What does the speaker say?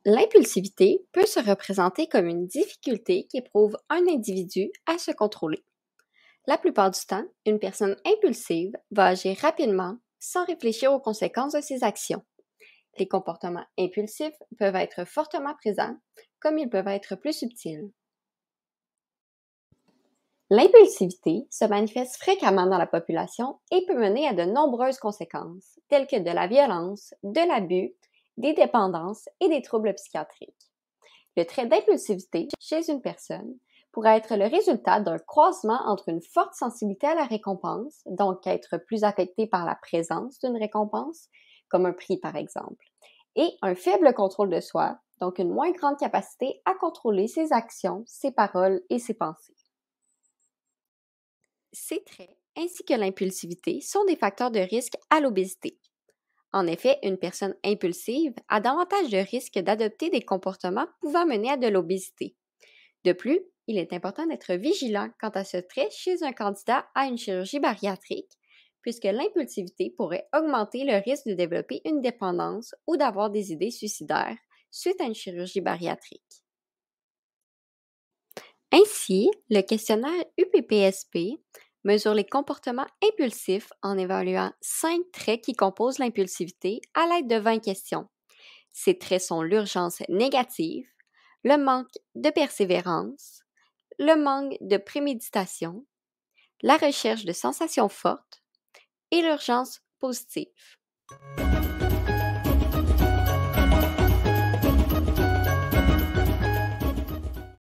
L'impulsivité peut se représenter comme une difficulté qui éprouve un individu à se contrôler. La plupart du temps, une personne impulsive va agir rapidement sans réfléchir aux conséquences de ses actions. Les comportements impulsifs peuvent être fortement présents, comme ils peuvent être plus subtils. L'impulsivité se manifeste fréquemment dans la population et peut mener à de nombreuses conséquences, telles que de la violence, de l'abus, des dépendances et des troubles psychiatriques. Le trait d'impulsivité chez une personne pourrait être le résultat d'un croisement entre une forte sensibilité à la récompense, donc être plus affecté par la présence d'une récompense, comme un prix par exemple, et un faible contrôle de soi, donc une moins grande capacité à contrôler ses actions, ses paroles et ses pensées. Ces traits, ainsi que l'impulsivité, sont des facteurs de risque à l'obésité. En effet, une personne impulsive a davantage de risques d'adopter des comportements pouvant mener à de l'obésité. De plus, il est important d'être vigilant quant à ce trait chez un candidat à une chirurgie bariatrique, puisque l'impulsivité pourrait augmenter le risque de développer une dépendance ou d'avoir des idées suicidaires suite à une chirurgie bariatrique. Ainsi, le questionnaire UPPSP mesure les comportements impulsifs en évaluant 5 traits qui composent l'impulsivité à l'aide de 20 questions. Ces traits sont l'urgence négative, le manque de persévérance, le manque de préméditation, la recherche de sensations fortes et l'urgence positive.